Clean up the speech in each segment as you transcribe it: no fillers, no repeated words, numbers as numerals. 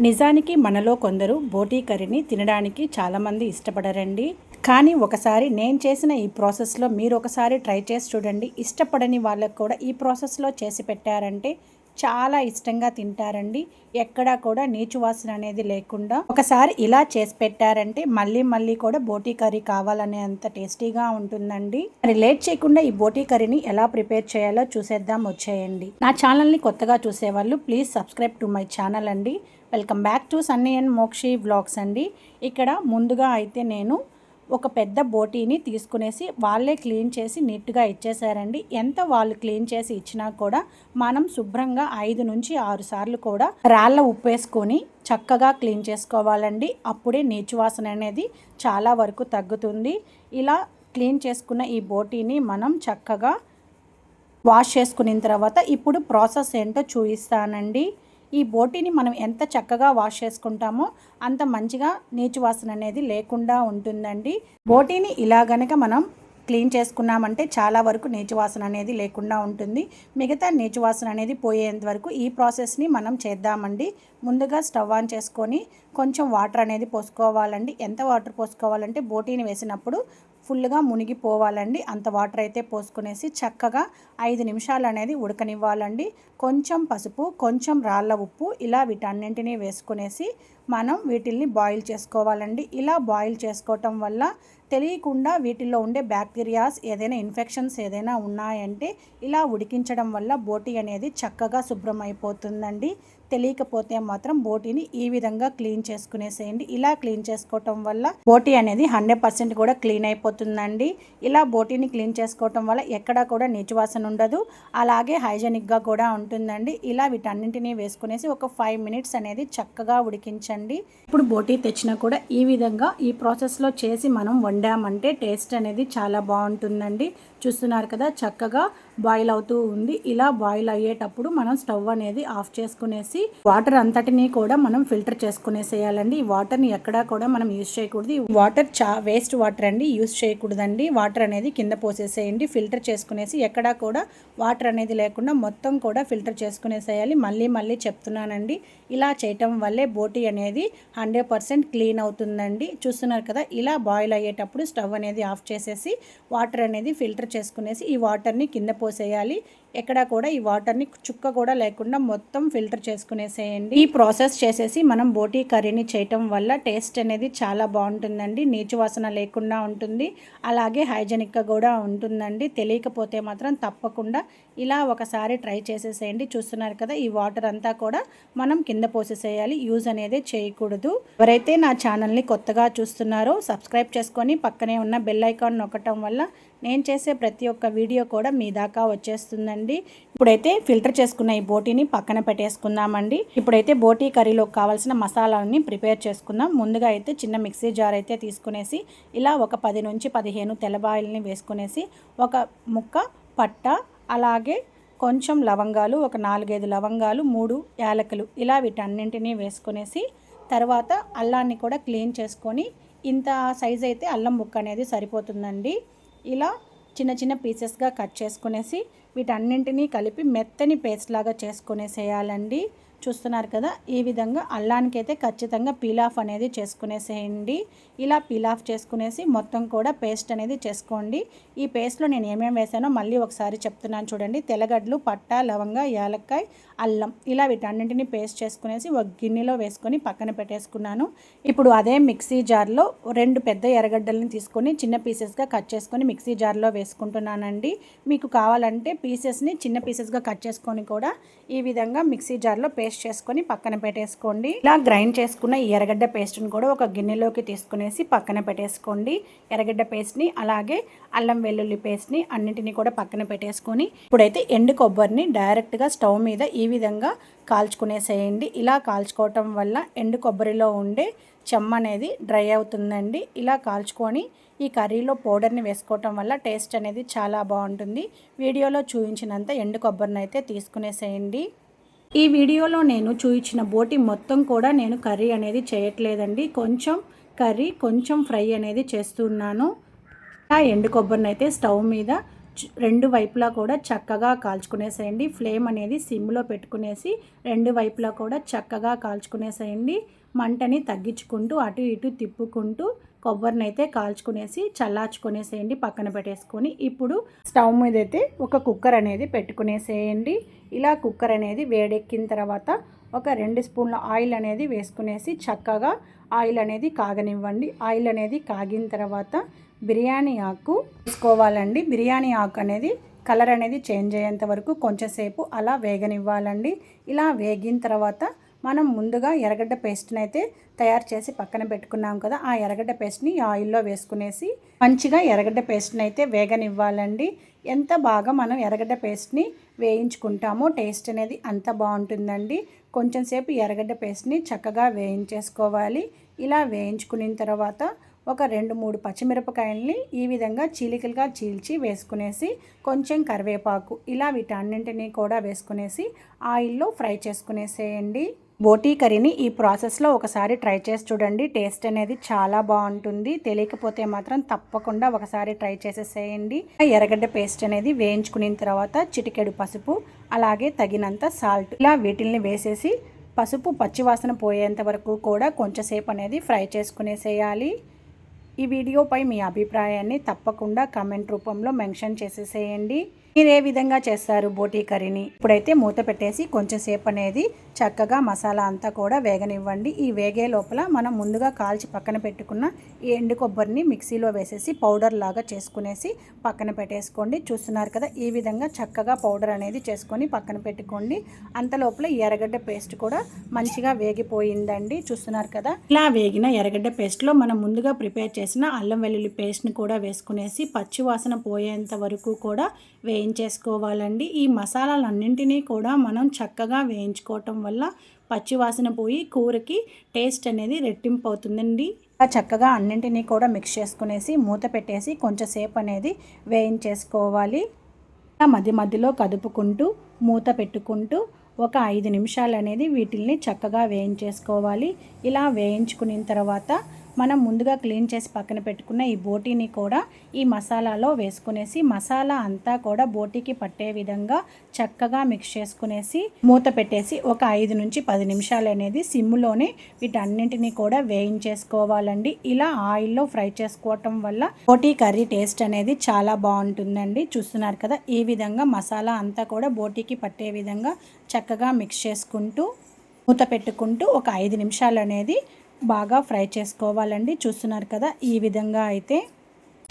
నిజానికి మనలో కొందరు బోటీ కర్రీని తినడానికి చాలామంది ఇష్టపడరండి. కానీ ఒకసారి నేను చేసిన ఈ ప్రాసెస్లో మీరు ఒకసారి ట్రై చేసి చూడండి. ఇష్టపడని వాళ్ళకు కూడా ఈ ప్రాసెస్లో చేసి పెట్టారంటే చాలా ఇష్టంగా తింటారండి. ఎక్కడా కూడా నీచు వాసన అనేది లేకుండా ఒకసారి ఇలా చేసి పెట్టారంటే మళ్ళీ మళ్ళీ కూడా బోటీ కర్రీ కావాలనే అంత టేస్టీగా ఉంటుందండి. మరి లేట్ చేయకుండా ఈ బోటీ కర్రీని ఎలా ప్రిపేర్ చేయాలో చూసేద్దాం, వచ్చేయండి. నా ఛానల్ని కొత్తగా చూసేవాళ్ళు please subscribe to my channel అండి. Welcome back to Sunny and Mokshi vlogs అండి. ఇక్కడ ముందుగా అయితే నేను ఒక పెద్ద బోటీని తీసుకునేసి వాళ్ళే క్లీన్ చేసి నీట్గా ఇచ్చేసారండి. ఎంత వాళ్ళు క్లీన్ చేసి ఇచ్చినా కూడా మనం శుభ్రంగా 5 నుంచి 6 సార్లు కూడా రాళ్ళ ఉప్పు వేసుకొని చక్కగా క్లీన్ చేసుకోవాలండి. అప్పుడే నీచు వాసన అనేది చాలా వరకు తగ్గుతుంది. ఇలా క్లీన్ చేసుకున్న ఈ బోటీని మనం చక్కగా వాష్ చేసుకున్న తర్వాత ఇప్పుడు ప్రాసెస్ ఏంటో చూపిస్తానండి. ఈ బోటీని మనం ఎంత చక్కగా వాష్ చేసుకుంటామో అంత మంచిగా నీచు వాసన అనేది లేకుండా ఉంటుందండి. బోటీని ఇలా గనక మనం క్లీన్ చేసుకున్నామంటే చాలా వరకు నీచు వాసన అనేది లేకుండా ఉంటుంది. మిగతా నీచు వాసన అనేది పోయేంత వరకు ఈ ప్రాసెస్ని మనం చేద్దామండి. ముందుగా స్టవ్ ఆన్ చేసుకొని కొంచెం వాటర్ అనేది పోసుకోవాలండి. ఎంత వాటర్ పోసుకోవాలంటే బోటీని వేసినప్పుడు ఫుల్గా మునిగిపోవాలండి. అంత వాటర్ అయితే పోసుకునేసి చక్కగా 5 నిమిషాలు అనేది ఉడకనివ్వాలండి. కొంచెం పసుపు, కొంచెం రాళ్ళ ఉప్పు ఇలా వీటన్నింటినీ వేసుకునేసి మనం వీటిల్ని బాయిల్ చేసుకోవాలండి. ఇలా బాయిల్ చేసుకోవటం వల్ల తెలియకుండా వీటిల్లో ఉండే బ్యాక్టీరియాస్ ఏదైనా ఇన్ఫెక్షన్స్ ఏదైనా ఉన్నాయంటే ఇలా ఉడికించడం వల్ల బోటీ అనేది చక్కగా శుభ్రం అయిపోతుందండి. తెలియకపోతే మాత్రం బోటీని ఈ విధంగా క్లీన్ చేసుకునేసేయండి. ఇలా క్లీన్ చేసుకోవటం వల్ల బోటీ అనేది 100% కూడా క్లీన్ అయిపోతుందండి. ఇలా బోటీని క్లీన్ చేసుకోవటం వల్ల ఎక్కడా కూడా నీచు వాసన ఉండదు, అలాగే హైజెనిక్గా కూడా ఉంటుందండి. ఇలా వీటన్నింటినీ వేసుకునేసి ఒక 5 మినిట్స్ అనేది చక్కగా ఉడికించండి. ఇప్పుడు బోటీ తెచ్చినా కూడా ఈ విధంగా ఈ ప్రాసెస్లో చేసి మనం వండామంటే టేస్ట్ అనేది చాలా బాగుంటుందండి. చూస్తున్నారు కదా, చక్కగా బాయిల్ అవుతూ ఉంది. ఇలా బాయిల్ అయ్యేటప్పుడు మనం స్టవ్ అనేది ఆఫ్ చేసుకునేసి వాటర్ అంతటినీ కూడా మనం ఫిల్టర్ చేసుకునేసేయాలండి. ఈ వాటర్ని ఎక్కడా కూడా మనం యూజ్ చేయకూడదు. ఈ వాటర్ వేస్ట్ వాటర్ అండి, యూజ్ చేయకూడదండి. వాటర్ అనేది కింద పోసేసేయండి. ఫిల్టర్ చేసుకునేసి ఎక్కడా కూడా వాటర్ అనేది లేకుండా మొత్తం కూడా ఫిల్టర్ చేసుకునేసేయాలి. మళ్ళీ మళ్ళీ చెప్తున్నానండి, ఇలా చేయటం వల్లే బోటీ అనేది 100% క్లీన్ అవుతుందండి. చూస్తున్నారు కదా, ఇలా బాయిల్ అయ్యేటప్పుడు స్టవ్ అనేది ఆఫ్ చేసేసి వాటర్ అనేది ఫిల్టర్ చేసుకునేసి ఈ వాటర్ని కింద పోసేయాలి. ఎక్కడా కూడా ఈ వాటర్ని చుక్క కూడా లేకుండా మొత్తం ఫిల్టర్ చేసుకునేసేయండి. ఈ ప్రాసెస్ చేసేసి మనం బోటీ కర్రీని చేయటం వల్ల టేస్ట్ అనేది చాలా బాగుంటుందండి. నీచు వాసన లేకుండా ఉంటుంది, అలాగే హైజెనిక్గా కూడా ఉంటుందండి. తెలియకపోతే మాత్రం తప్పకుండా ఇలా ఒకసారి ట్రై చేసేసేయండి. చూస్తున్నారు కదా, ఈ వాటర్ అంతా కూడా మనం కింద పోసేసేయాలి. యూజ్ అనేది చేయకూడదు. ఎవరైతే నా ఛానల్ని కొత్తగా చూస్తున్నారో సబ్స్క్రైబ్ చేసుకొని పక్కనే ఉన్న బెల్ ఐకాన్ నొక్కటం వల్ల నేను చేసే ప్రతి ఒక్క వీడియో కూడా మీ దాకా వచ్చేస్తుందండి. ఇప్పుడైతే ఫిల్టర్ చేసుకున్న ఈ బోటీని పక్కన పెట్టేసుకుందామండి. ఇప్పుడైతే బోటీ కర్రీలోకి కావాల్సిన మసాలాలని ప్రిపేర్ చేసుకుందాం. ముందుగా అయితే చిన్న మిక్సీ జార్ అయితే తీసుకునేసి ఇలా ఒక 10 నుంచి 15 తెల్లబాయల్ని వేసుకునేసి ఒక ముక్క పట్ట, అలాగే కొంచెం లవంగాలు, ఒక 4-5 లవంగాలు, 3 యాలకులు ఇలా వీటన్నింటినీ వేసుకునేసి తర్వాత అల్లాన్ని కూడా క్లీన్ చేసుకొని ఇంత సైజ్ అయితే అల్లం ముక్క అనేది సరిపోతుందండి. ఇలా చిన్న చిన్న పీసెస్గా కట్ చేసుకునేసి వీటన్నింటినీ కలిపి మెత్తని పేస్ట్ లాగా చేసుకునేసేయాలండి. చూస్తున్నారు కదా, ఈ విధంగా అల్లానికైతే ఖచ్చితంగా పీల్ ఆఫ్ అనేది చేసుకునేసేయండి. ఇలా పీల్ ఆఫ్ చేసుకునేసి మొత్తం కూడా పేస్ట్ అనేది చేసుకోండి. ఈ పేస్ట్లో నేను ఏమేమి వేసానో మళ్ళీ ఒకసారి చెప్తున్నాను చూడండి. తెల్లగడ్డలు, పట్ట, లవంగ, యాలక్కాయ, అల్లం ఇలా వీటన్నింటినీ పేస్ట్ చేసుకునేసి ఒక గిన్నెలో వేసుకొని పక్కన పెట్టేసుకున్నాను. ఇప్పుడు అదే మిక్సీ జార్లో 2 పెద్ద ఎర్రగడ్డలను తీసుకొని చిన్న పీసెస్గా కట్ చేసుకొని మిక్సీ జార్లో వేసుకుంటున్నానండి. మీకు కావాలంటే పీసెస్ని చిన్న పీసెస్గా కట్ చేసుకొని కూడా ఈ విధంగా మిక్సీ జార్లో పేస్ట్ చేసుకొని పక్కన పెట్టేసుకోండి. ఇలా గ్రైండ్ చేసుకున్న ఈ ఎర్రగడ్డ పేస్ట్ని కూడా ఒక గిన్నెలోకి తీసుకునేసి పక్కన పెట్టేసుకోండి. ఎర్రగడ్డ పేస్ట్ని అలాగే అల్లం వెల్లుల్లి పేస్ట్ని అన్నింటినీ కూడా పక్కన పెట్టేసుకొని ఇప్పుడైతే ఎండు కొబ్బరిని డైరెక్ట్గా స్టవ్ మీద ఈ విధంగా కాల్చుకునేసేయండి. ఇలా కాల్చుకోవటం వల్ల ఎండు కొబ్బరిలో ఉండే చెమ్మ అనేది డ్రై అవుతుందండి. ఇలా కాల్చుకొని ఈ కర్రీలో పౌడర్ని వేసుకోవటం వల్ల టేస్ట్ అనేది చాలా బాగుంటుంది. వీడియోలో చూపించినంత ఎండు కొబ్బరిని అయితే తీసుకునేసేయండి. ఈ వీడియోలో నేను చూపించిన బోటి మొత్తం కూడా నేను కర్రీ అనేది చేయట్లేదండి. కొంచెం కర్రీ కొంచెం ఫ్రై అనేది చేస్తున్నాను. ఆ ఎండు కొబ్బరిని అయితే స్టవ్ మీద రెండు వైపులా కూడా చక్కగా కాల్చుకునేసేయండి. ఫ్లేమ్ అనేది సిమ్లో పెట్టుకునేసి రెండు వైపులా కూడా చక్కగా కాల్చుకునేసేయండి. మంటని తగ్గించుకుంటూ అటు ఇటు తిప్పుకుంటూ కొబ్బరిని అయితే కాల్చుకునేసి చల్లార్చుకునేసేయండి, పక్కన పెట్టేసుకొని. ఇప్పుడు స్టవ్ మీద అయితే ఒక కుక్కర్ అనేది పెట్టుకునేసేయండి. ఇలా కుక్కర్ అనేది వేడెక్కిన తర్వాత ఒక 2 స్పూన్ల ఆయిల్ అనేది వేసుకునేసి చక్కగా ఆయిల్ అనేది కాగనివ్వండి. ఆయిల్ అనేది కాగిన తర్వాత బిర్యానీ ఆకు వేసుకోవాలండి. బిర్యానీ ఆకు అనేది కలర్ అనేది చేంజ్ అయ్యేంత వరకు కొంచెంసేపు అలా వేగనివ్వాలండి. ఇలా వేగిన తర్వాత మనం ముందుగా ఎర్రగడ్డ పేస్ట్ని అయితే తయారు చేసి పక్కన పెట్టుకున్నాం కదా, ఆ ఎర్రగడ్డ పేస్ట్ని ఆయిల్లో వేసుకునేసి మంచిగా ఎర్రగడ్డ పేస్ట్ని అయితే వేగనివ్వాలండి. ఎంత బాగా మనం ఎర్రగడ్డ పేస్ట్ని వేయించుకుంటామో టేస్ట్ అనేది అంత బాగుంటుందండి. కొంచెం సేపు ఎర్రగడ్డ పేస్ట్ని చక్కగా వేయించేసుకోవాలి. ఇలా వేయించుకున్న తర్వాత ఒక 2-3 పచ్చిమిరపకాయల్ని ఈ విధంగా చీలికలుగా చీల్చి వేసుకునేసి కొంచెం కరివేపాకు ఇలా వీటన్నింటినీ కూడా వేసుకునేసి ఆయిల్లో ఫ్రై చేసుకునేసేయండి. బోటీ కర్రీని ఈ ప్రాసెస్లో ఒకసారి ట్రై చేసి చూడండి. టేస్ట్ అనేది చాలా బాగుంటుంది. తెలియకపోతే మాత్రం తప్పకుండా ఒకసారి ట్రై చేసేసేయండి. ఎర్రగడ్డ పేస్ట్ అనేది వేయించుకున్న తర్వాత చిటికెడు పసుపు, అలాగే తగినంత సాల్ట్ ఇలా వీటిల్ని వేసేసి పసుపు పచ్చివాసన పోయేంత వరకు కూడా కొంచెంసేపు అనేది ఫ్రై చేసుకునేసేయాలి. ఈ వీడియోపై మీ అభిప్రాయాన్ని తప్పకుండా కామెంట్ రూపంలో మెన్షన్ చేసేసేయండి. మీరు ఏ విధంగా చేస్తారు బోటీ కర్రీని? ఇప్పుడైతే మూత పెట్టేసి కొంచెం సేపు అనేది చక్కగా మసాలా అంతా కూడా వేగనివ్వండి. ఈ వేగే లోపల మనం ముందుగా కాల్చి పక్కన పెట్టుకున్న ఈ ఎండు కొబ్బరిని మిక్సీలో వేసేసి పౌడర్ లాగా చేసుకునేసి పక్కన పెట్టేసుకోండి. చూస్తున్నారు కదా, ఈ విధంగా చక్కగా పౌడర్ అనేది చేసుకొని పక్కన పెట్టుకోండి. అంతలోపల ఈ ఎర్రగడ్డ పేస్ట్ కూడా మంచిగా వేగిపోయిందండి. చూస్తున్నారు కదా, ఇలా వేగిన ఎర్రగడ్డ పేస్ట్లో మనం ముందుగా ప్రిపేర్ చేసిన అల్లం వెల్లుల్లి పేస్ట్ని కూడా వేసుకునేసి పచ్చివాసన పోయేంత వరకు కూడా వేయించేసుకోవాలండి. ఈ మసాలాలన్నింటినీ కూడా మనం చక్కగా వేయించుకోవటం వల్ల పచ్చివాసన పోయి కూరకి టేస్ట్ అనేది రెట్టింపు అవుతుందండి. చక్కగా అన్నింటినీ కూడా మిక్స్ చేసుకునేసి మూత పెట్టేసి కొంచెంసేపు అనేది వేయించేసుకోవాలి. మధ్య మధ్యలో కదుపుకుంటూ మూత పెట్టుకుంటూ ఒక 5 నిమిషాలు అనేది వీటిల్ని చక్కగా వేయించేసుకోవాలి. ఇలా వేయించుకున్న తర్వాత మనం ముందుగా క్లీన్ చేసి పక్కన పెట్టుకున్న ఈ బోటీని కూడా ఈ మసాలాలో వేసుకునేసి మసాలా అంతా కూడా బోటీకి పట్టే విధంగా చక్కగా మిక్స్ చేసుకునేసి మూత పెట్టేసి ఒక 5 నుంచి 10 నిమిషాలు అనేది సిమ్లోనే వీటన్నింటినీ కూడా వేయించేసుకోవాలండి. ఇలా ఆయిల్లో ఫ్రై చేసుకోవటం వల్ల బోటీ కర్రీ టేస్ట్ అనేది చాలా బాగుంటుందండి. చూస్తున్నారు కదా, ఈ విధంగా మసాలా అంతా కూడా బోటీకి పట్టే విధంగా చక్కగా మిక్స్ చేసుకుంటూ మూత పెట్టుకుంటూ ఒక 5 నిమిషాలు అనేది బాగా ఫ్రై చేసుకోవాలండి. చూస్తున్నారు కదా, ఈ విధంగా అయితే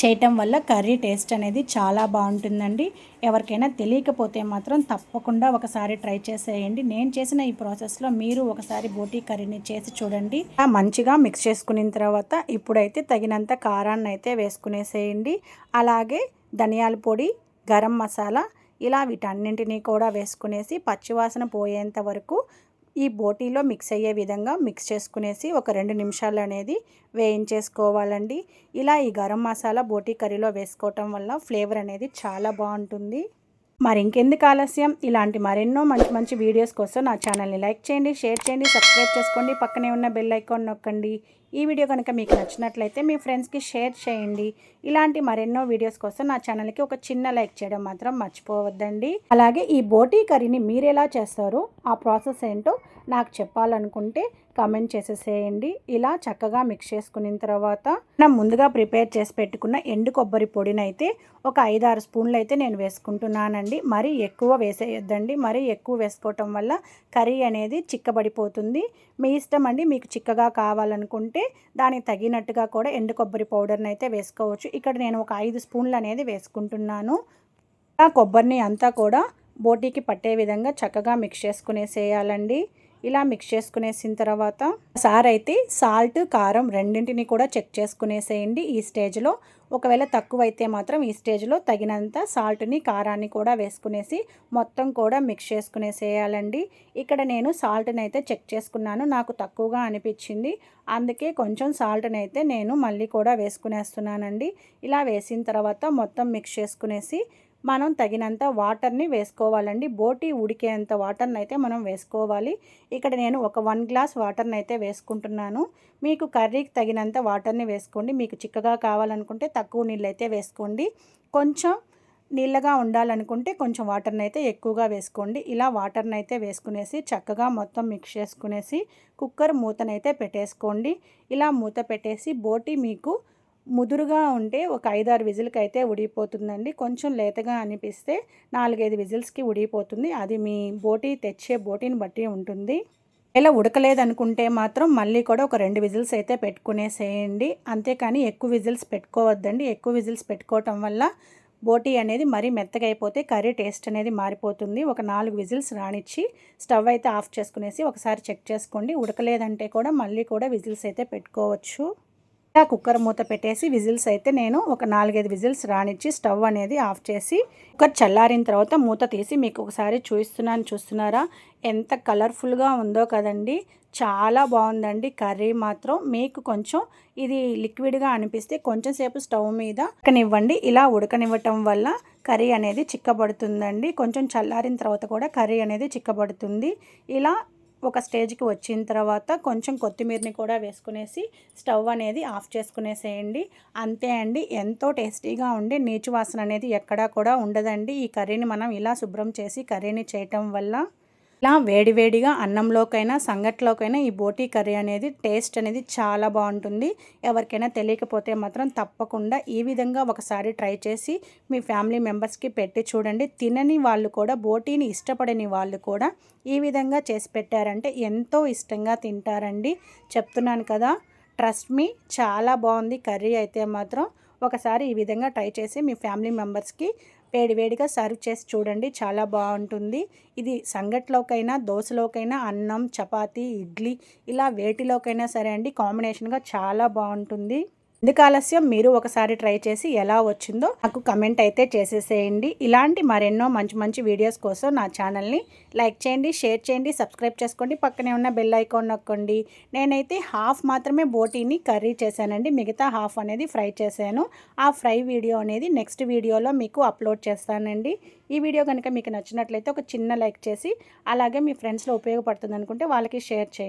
చేయటం వల్ల కర్రీ టేస్ట్ అనేది చాలా బాగుంటుందండి. ఎవరికైనా తెలియకపోతే మాత్రం తప్పకుండా ఒకసారి ట్రై చేసేయండి. నేను చేసిన ఈ ప్రాసెస్లో మీరు ఒకసారి బోటీ కర్రీని చేసి చూడండి. మంచిగా మిక్స్ చేసుకున్న తర్వాత ఇప్పుడైతే తగినంత కారాన్ని అయితే వేసుకునేసేయండి. అలాగే ధనియాల పొడి, గరం మసాలా ఇలా వీటన్నింటినీ కూడా వేసుకునేసి పచ్చివాసన పోయేంత వరకు ఈ బోటీలో మిక్స్ అయ్యే విధంగా మిక్స్ చేసుకునేసి ఒక 2 నిమిషాలు అనేది వేయించేసుకోవాలండి. ఇలా ఈ గరం మసాలా బోటీ కర్రీలో వేసుకోవటం వల్ల ఫ్లేవర్ అనేది చాలా బాగుంటుంది. మరి ఇంకెందుకు ఆలస్యం, ఇలాంటి మరెన్నో మంచి మంచి వీడియోస్ కోసం నా ఛానల్ని లైక్ చేయండి, షేర్ చేయండి, సబ్స్క్రైబ్ చేసుకోండి, పక్కనే ఉన్న బెల్ ఐకాన్ నొక్కండి. ఈ వీడియో కనుక మీకు నచ్చినట్లయితే మీ ఫ్రెండ్స్కి షేర్ చేయండి. ఇలాంటి మరెన్నో వీడియోస్ కోసం నా ఛానల్కి ఒక చిన్న లైక్ చేయడం మాత్రం మర్చిపోవద్దండి. అలాగే ఈ బోటీ కర్రీని మీరు ఎలా చేస్తారో ఆ ప్రాసెస్ ఏంటో నాకు చెప్పాలనుకుంటే కామెంట్ చేసేసేయండి. ఇలా చక్కగా మిక్స్ చేసుకున్న తర్వాత మనం ముందుగా ప్రిపేర్ చేసి పెట్టుకున్న ఎండు కొబ్బరి పొడిని అయితే ఒక 5-6 స్పూన్లు అయితే నేను వేసుకుంటున్నానండి. మరీ ఎక్కువ వేసేయొద్దండి. మరీ ఎక్కువ వేసుకోవటం వల్ల కర్రీ అనేది చిక్కబడిపోతుంది. మీ ఇష్టం అండి. మీకు చిక్కగా కావాలనుకుంటే దానికి తగినట్టుగా కూడా ఎండు కొబ్బరి పౌడర్ని అయితే వేసుకోవచ్చు. ఇక్కడ నేను ఒక 5 స్పూన్లు అనేది వేసుకుంటున్నాను. ఆ కొబ్బరిని అంతా కూడా బోటీకి పట్టే విధంగా చక్కగా మిక్స్ చేసుకునేసేయాలండి. ఇలా మిక్స్ చేసుకునేసిన తర్వాత ఒకసారి అయితే సాల్ట్, కారం రెండింటిని కూడా చెక్ చేసుకునేసేయండి. ఈ స్టేజ్లో ఒకవేళ తక్కువైతే మాత్రం ఈ స్టేజ్లో తగినంత సాల్ట్ని, కారాన్ని కూడా వేసుకునేసి మొత్తం కూడా మిక్స్ చేసుకునేసేయాలండి. ఇక్కడ నేను సాల్ట్ని అయితే చెక్ చేసుకున్నాను, నాకు తక్కువగా అనిపించింది. అందుకే కొంచెం సాల్ట్ని అయితే నేను మళ్ళీ కూడా వేసుకునేస్తున్నానండి. ఇలా వేసిన తర్వాత మొత్తం మిక్స్ చేసుకునేసి మనం తగినంత వాటర్ని వేసుకోవాలండి. బోటీ ఉడికేంత వాటర్ని అయితే మనం వేసుకోవాలి. ఇక్కడ నేను ఒక 1 గ్లాస్ వాటర్ని అయితే వేసుకుంటున్నాను. మీకు కర్రీకి తగినంత వాటర్ని వేసుకోండి. మీకు చిక్కగా కావాలనుకుంటే తక్కువ నీళ్ళు అయితే వేసుకోండి. కొంచెం నీళ్ళగా ఉండాలనుకుంటే కొంచెం వాటర్ని అయితే ఎక్కువగా వేసుకోండి. ఇలా వాటర్ని అయితే వేసుకునేసి చక్కగా మొత్తం మిక్స్ చేసుకునేసి కుక్కర్ మూతనైతే పెట్టేసుకోండి. ఇలా మూత పెట్టేసి బోటి మీకు ముదురుగా ఉంటే ఒక 5-6 విజిల్కి అయితే ఉడికిపోతుందండి. కొంచెం లేతగా అనిపిస్తే 4-5 విజిల్స్కి ఉడికిపోతుంది. అది మీ బోటి తెచ్చే బోటిని బట్టి ఉంటుంది. ఇలా ఉడకలేదనుకుంటే మాత్రం మళ్ళీ కూడా ఒక 2 విజిల్స్ అయితే పెట్టుకునేసేయండి. అంతేకాని ఎక్కువ విజిల్స్ పెట్టుకోవద్దండి. ఎక్కువ విజిల్స్ పెట్టుకోవటం వల్ల బోటీ అనేది మరీ మెత్తగా అయిపోతే కర్రీ టేస్ట్ అనేది మారిపోతుంది. ఒక 4 విజిల్స్ రానిచ్చి స్టవ్ అయితే ఆఫ్ చేసుకునేసి ఒకసారి చెక్ చేసుకోండి. ఉడకలేదంటే కూడా మళ్ళీ కూడా విజిల్స్ అయితే పెట్టుకోవచ్చు. ఇలా కుక్కర్ మూత పెట్టేసి విజిల్స్ అయితే నేను ఒక 4-5 విజిల్స్ రానిచ్చి స్టవ్ అనేది ఆఫ్ చేసి కుక్కర్ చల్లారిన తర్వాత మూత తీసి మీకు ఒకసారి చూస్తున్నారా ఎంత కలర్ఫుల్గా ఉందో కదండి. చాలా బాగుందండి కర్రీ మాత్రం. మీకు కొంచెం ఇది లిక్విడ్గా అనిపిస్తే కొంచెం సేపు స్టవ్ మీద ఉడకనివ్వండి. ఇలా ఉడకనివ్వటం వల్ల కర్రీ అనేది చిక్కబడుతుందండి. కొంచెం చల్లారిన తర్వాత కూడా కర్రీ అనేది చిక్కబడుతుంది. ఇలా ఒక స్టేజ్కి వచ్చిన తర్వాత కొంచెం కొత్తిమీరని కూడా వేసుకునేసి స్టవ్ అనేది ఆఫ్ చేసుకునేసేయండి. అంతే అండి, ఎంతో టేస్టీగా ఉండి నీచు వాసన అనేది ఎక్కడా కూడా ఉండదండి. ఈ కర్రీని మనం ఇలా శుభ్రం చేసి కర్రీని చేయటం వల్ల ఇలా వేడివేడిగా అన్నంలోకైనా సంగట్లోకైనా ఈ బోటీ కర్రీ అనేది టేస్ట్ అనేది చాలా బాగుంటుంది. ఎవరికైనా తెలియకపోతే మాత్రం తప్పకుండా ఈ విధంగా ఒకసారి ట్రై చేసి మీ ఫ్యామిలీ మెంబర్స్కి పెట్టి చూడండి. తినని వాళ్ళు కూడా బోటీని ఇష్టపడని వాళ్ళు కూడా ఈ విధంగా చేసి పెట్టారంటే ఎంతో ఇష్టంగా తింటారండి. చెప్తున్నాను కదా, ట్రస్ట్ మీ, చాలా బాగుంది కర్రీ అయితే మాత్రం. ఒకసారి ఈ విధంగా ట్రై చేసి మీ ఫ్యామిలీ మెంబర్స్కి వేడివేడిగా సర్వ్ చేసి చూడండి, చాలా బాగుంటుంది. ఇది సంగట్లోకైనా దోశలోకైనా అన్నం చపాతీ ఇడ్లీ ఇలా వేటిలోకైనా సరే అండి కాంబినేషన్గా చాలా బాగుంటుంది. ఎందుకు ఆలస్యం, మీరు ఒకసారి ట్రై చేసి ఎలా వచ్చిందో నాకు కమెంట్ అయితే చేసేసేయండి. ఇలాంటి మరెన్నో మంచి మంచి వీడియోస్ కోసం నా ఛానల్ని లైక్ చేయండి, షేర్ చేయండి, సబ్స్క్రైబ్ చేసుకోండి, పక్కనే ఉన్న బెల్ ఐకాన్ నొక్కండి. నేనైతే హాఫ్ మాత్రమే బోటీని కర్రీ చేశానండి, మిగతా హాఫ్ అనేది ఫ్రై చేశాను. ఆ ఫ్రై వీడియో అనేది నెక్స్ట్ వీడియోలో మీకు అప్లోడ్ చేస్తానండి. ఈ వీడియో కనుక మీకు నచ్చినట్లయితే ఒక చిన్న లైక్ చేసి అలాగే మీ ఫ్రెండ్స్లో ఉపయోగపడుతుంది అనుకుంటే వాళ్ళకి షేర్ చేయండి.